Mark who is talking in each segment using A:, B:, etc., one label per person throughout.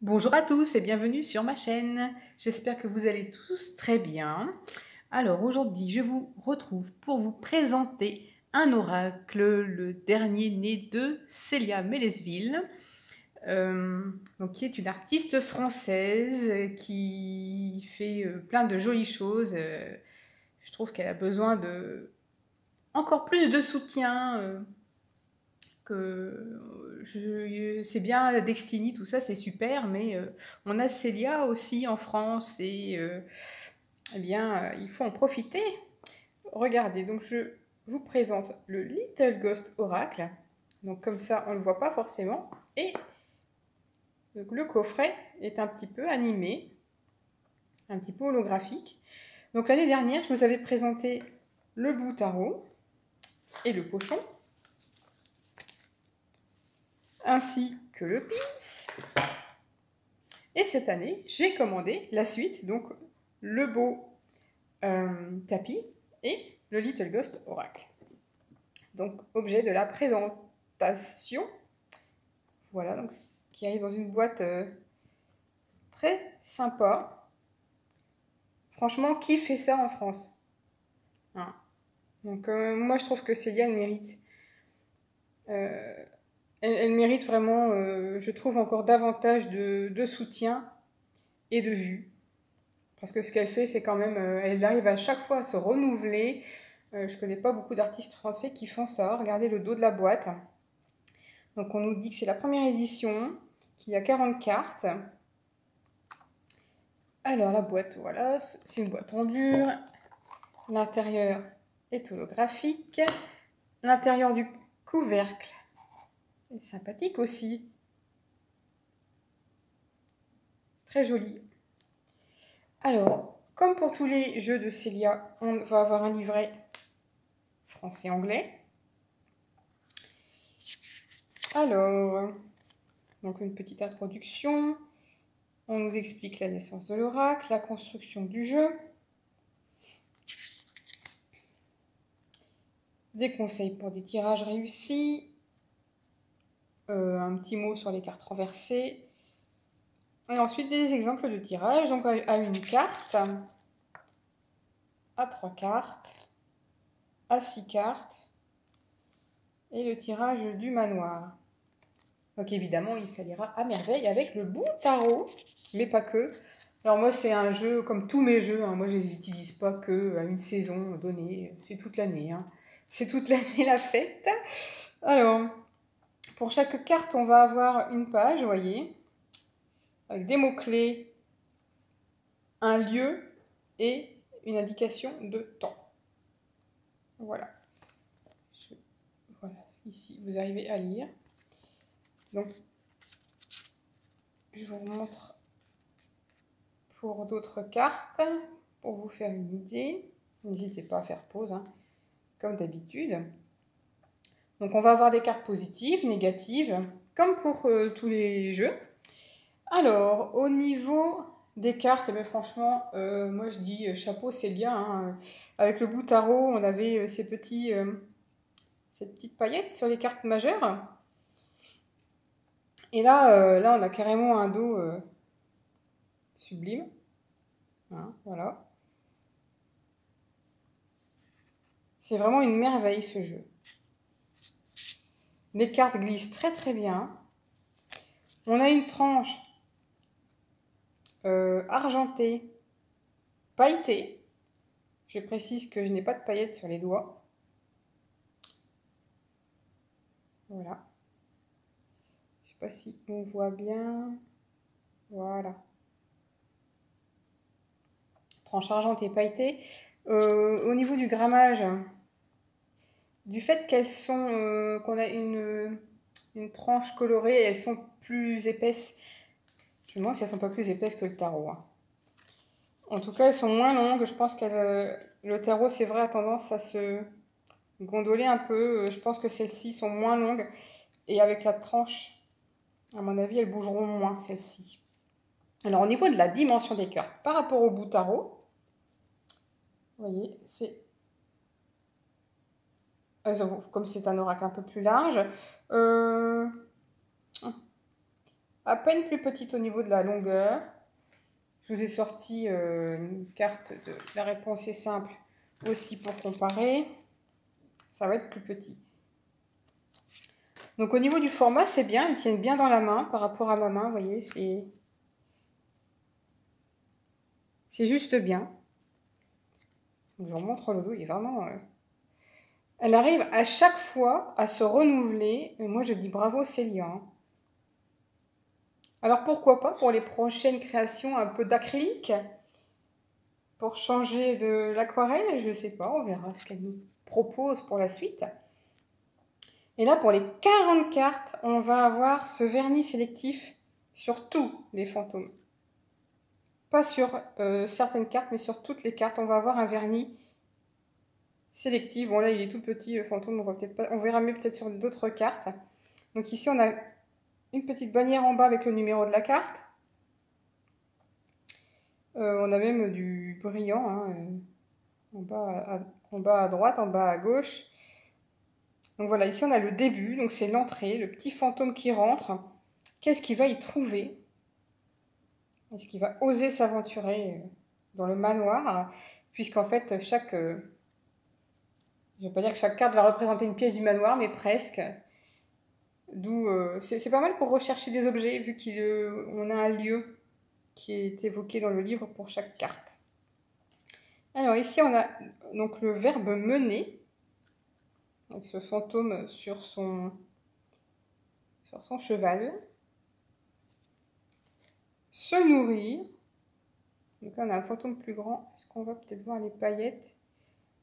A: Bonjour à tous et bienvenue sur ma chaîne. J'espère que vous allez tous très bien. Alors aujourd'hui, je vous retrouve pour vous présenter un oracle, le dernier né de Célia Mélesville, qui est une artiste française qui fait plein de jolies choses. Je trouve qu'elle a besoin de encore plus de soutien. C'est bien Destiny, tout ça, c'est super, mais on a Célia aussi en France et eh bien, il faut en profiter. Regardez, donc je vous présente le Little Ghost Oracle. Donc comme ça, on ne le voit pas forcément. Et donc, le coffret est un petit peu animé, un petit peu holographique. Donc l'année dernière, je vous avais présenté le bout tarot et le pochon, ainsi que le pins. Et cette année, j'ai commandé la suite, donc le beau tapis et le Little Ghost Oracle. Donc, objet de la présentation. Voilà, donc qui arrive dans une boîte très sympa. Franchement, qui fait ça en France, hein? Donc, moi, je trouve que Célia, elle mérite. Elle mérite vraiment, je trouve, encore davantage de soutien et de vues. Parce que ce qu'elle fait, c'est quand même, elle arrive à chaque fois à se renouveler. Je connais pas beaucoup d'artistes français qui font ça. Regardez le dos de la boîte. Donc on nous dit que c'est la première édition, qu'il y a 40 cartes. Alors la boîte, voilà, c'est une boîte en dur. L'intérieur est holographique. L'intérieur du couvercle est sympathique aussi. Très joli. Alors, comme pour tous les jeux de Célia, on va avoir un livret français-anglais. Alors, donc une petite introduction. On nous explique la naissance de l'oracle, la construction du jeu, des conseils pour des tirages réussis, un petit mot sur les cartes renversées, et ensuite des exemples de tirage, donc à une carte, à 3 cartes, à 6 cartes, et le tirage du manoir. Donc évidemment, il s'alliera à merveille avec le bout tarot, mais pas que. Alors moi, c'est un jeu comme tous mes jeux, hein. Moi, je les utilise pas que à une saison donnée, c'est toute l'année, hein. C'est toute l'année la fête. Alors, pour chaque carte, on va avoir une page, vous voyez, avec des mots-clés, un lieu et une indication de temps. Voilà. Voilà, ici, vous arrivez à lire. Donc, je vous montre pour d'autres cartes, pour vous faire une idée. N'hésitez pas à faire pause, hein, comme d'habitude. Donc on va avoir des cartes positives, négatives, comme pour tous les jeux. Alors, au niveau des cartes, eh franchement, moi je dis chapeau Célia, hein. Avec le bout tarot, on avait ces petites paillettes sur les cartes majeures. Et là, on a carrément un dos sublime. Hein, voilà. C'est vraiment une merveille ce jeu. Les cartes glissent très très bien. On a une tranche argentée, pailletée. Je précise que je n'ai pas de paillettes sur les doigts. Voilà. Je ne sais pas si on voit bien. Voilà. Tranche argentée, pailletée. Au niveau du grammage, du fait qu'elles sont, qu'on a une tranche colorée, elles sont plus épaisses. Je me demande si elles ne sont pas plus épaisses que le tarot, hein. En tout cas, elles sont moins longues. Je pense que le tarot, c'est vrai, a tendance à se gondoler un peu. Je pense que celles-ci sont moins longues. Et avec la tranche, à mon avis, elles bougeront moins, celles-ci. Alors, au niveau de la dimension des cartes, par rapport au bout tarot, vous voyez, c'est... comme c'est un oracle un peu plus large, à peine plus petite au niveau de la longueur. Je vous ai sorti une carte de la réponse est simple aussi pour comparer. Ça va être plus petit. Donc au niveau du format, c'est bien, ils tiennent bien dans la main par rapport à ma main, vous voyez, c'est juste bien. Je vous montre le dos, il est vraiment... Elle arrive à chaque fois à se renouveler. Et moi, je dis bravo Célia. Hein. Alors pourquoi pas pour les prochaines créations un peu d'acrylique pour changer de l'aquarelle, je ne sais pas, on verra ce qu'elle nous propose pour la suite. Et là, pour les 40 cartes, on va avoir ce vernis sélectif sur tous les fantômes. Pas sur certaines cartes, mais sur toutes les cartes, on va avoir un vernis sélectif. Bon là, il est tout petit, le fantôme, on verra mieux peut-être sur d'autres cartes. Donc ici, on a une petite bannière en bas avec le numéro de la carte. On a même du brillant, hein, en bas à droite, en bas à gauche. Donc voilà, ici on a le début, donc c'est l'entrée, le petit fantôme qui rentre. Qu'est-ce qu'il va y trouver? Est-ce qu'il va oser s'aventurer dans le manoir? Puisqu'en fait, je ne vais pas dire que chaque carte va représenter une pièce du manoir, mais presque. D'où c'est pas mal pour rechercher des objets, vu qu'on a un lieu qui est évoqué dans le livre pour chaque carte. Alors ici, on a donc le verbe mener, avec ce fantôme sur son cheval. Se nourrir. Donc là, on a un fantôme plus grand. Est-ce qu'on va peut-être voir les paillettes?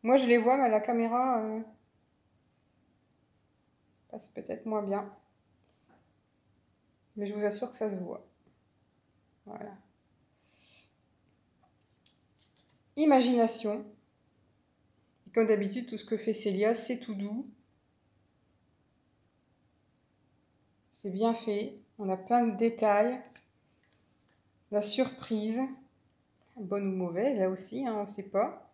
A: Moi, je les vois, mais à la caméra, passe peut-être moins bien. Mais je vous assure que ça se voit. Voilà. Imagination. Et comme d'habitude, tout ce que fait Célia, c'est tout doux. C'est bien fait. On a plein de détails. La surprise. Bonne ou mauvaise, là aussi, hein, on ne sait pas.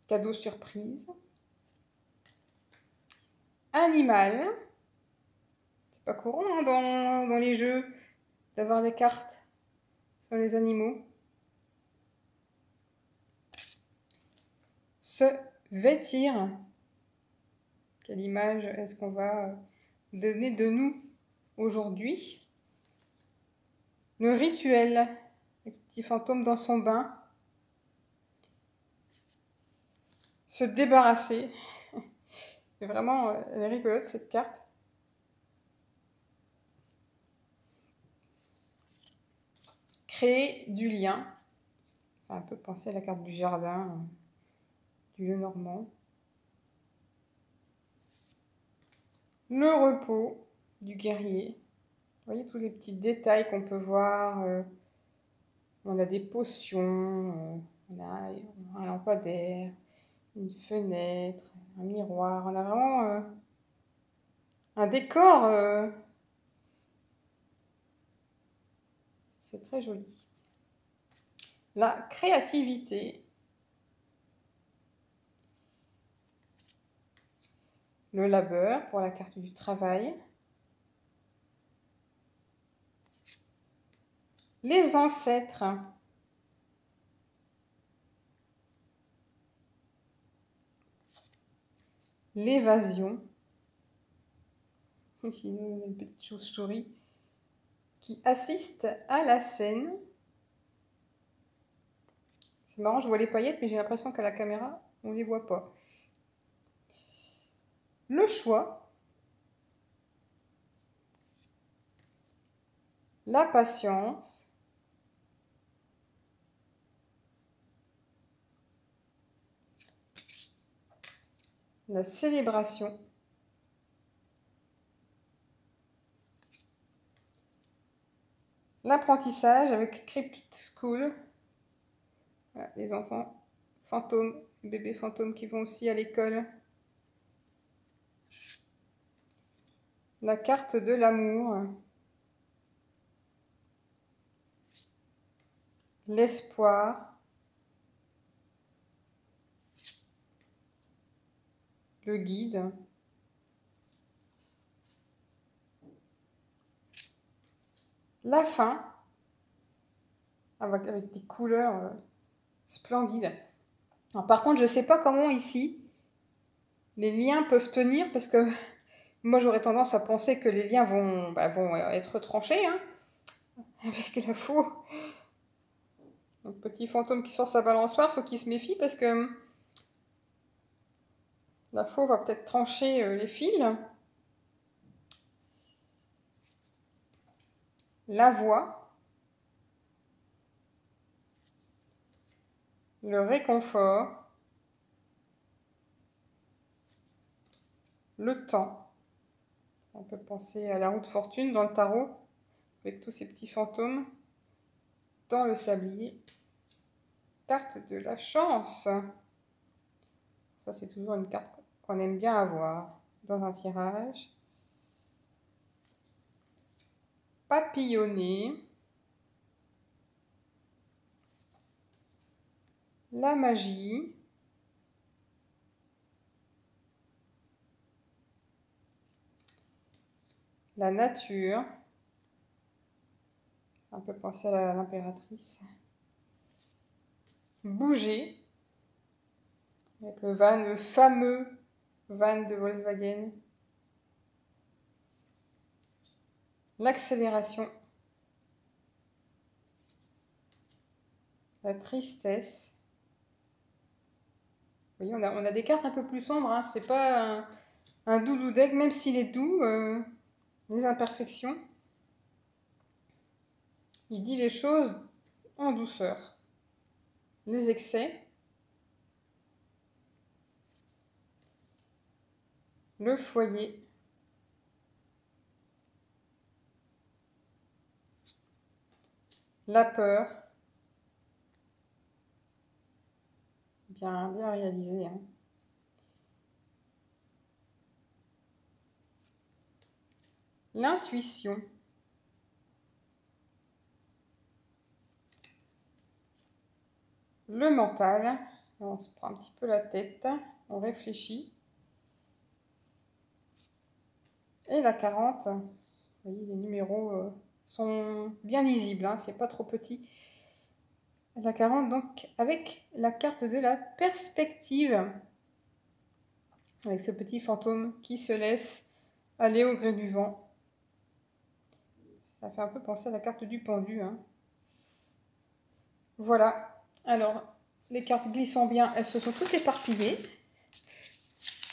A: Cadeau surprise. Animal. C'est pas courant hein, dans les jeux d'avoir des cartes sur les animaux. Se vêtir. Quelle image est-ce qu'on va donner de nous aujourd'hui? Le rituel. Le petit fantôme dans son bain. Se débarrasser. C'est vraiment, elle est rigolote cette carte. Créer du lien. Enfin, un peu penser à la carte du jardin, du Lenormand. Le repos du guerrier. Vous voyez tous les petits détails qu'on peut voir. On a des potions, on a un lampadaire, une fenêtre, un miroir. On a vraiment un décor. C'est très joli. La créativité. Le labeur pour la carte du travail. Les ancêtres. L'évasion. Ici, on a une petite chauve-souris qui assiste à la scène. C'est marrant, je vois les paillettes, mais j'ai l'impression qu'à la caméra, on ne les voit pas. Le choix. La patience. La célébration. L'apprentissage avec Crypt School. Voilà, les enfants fantômes, bébés fantômes qui vont aussi à l'école. La carte de l'amour. L'espoir. Le guide. la fin, avec des couleurs splendides. Alors, par contre, je ne sais pas comment ici, les liens peuvent tenir, parce que moi, j'aurais tendance à penser que les liens vont être tranchés, hein, avec la faux. Donc, petit fantôme qui sort sa balançoire, faut qu'il se méfie, parce que la faux va peut-être trancher les fils. La voix, le réconfort, le temps. On peut penser à la roue de fortune dans le tarot, avec tous ces petits fantômes dans le sablier. Carte de la chance. Ça, c'est toujours une carte qu'on aime bien avoir dans un tirage. Papillonner. La magie. La nature. On peut penser à l'impératrice. Bouger. Avec le fameux van de Volkswagen. L'accélération. La tristesse. Vous voyez, on a des cartes un peu plus sombres, hein. C'est pas un doudou deck, même s'il est doux, les imperfections. Il dit les choses en douceur. Les excès. Le foyer. La peur. Bien réalisé, hein. L'intuition. Le mental. On se prend un petit peu la tête, on réfléchit. Et la 40. Vous voyez, les numéros sont bien lisibles, hein, c'est pas trop petit. La 40, donc, avec la carte de la perspective. Avec ce petit fantôme qui se laisse aller au gré du vent. Ça fait un peu penser à la carte du pendu, hein. Voilà. Alors, les cartes glissant bien, elles se sont toutes éparpillées.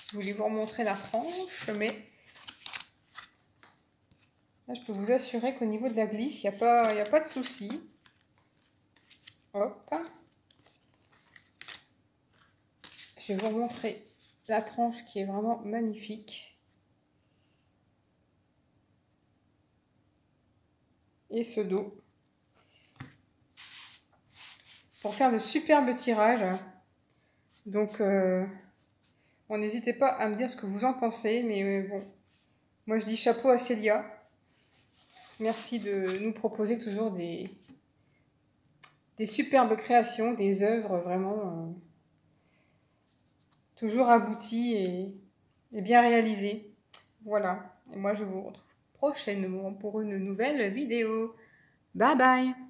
A: Je voulais vous remontrer la tranche, mais là, je peux vous assurer qu'au niveau de la glisse, il n'y a pas de souci. Hop. Je vais vous montrer la tranche qui est vraiment magnifique. Et ce dos. Pour faire de superbes tirages. Donc, n'hésitez pas à me dire ce que vous en pensez. Mais bon, moi je dis chapeau à Célia. Merci de nous proposer toujours des superbes créations, des œuvres vraiment toujours abouties et bien réalisées. Voilà. Et moi je vous retrouve prochainement pour une nouvelle vidéo. Bye bye!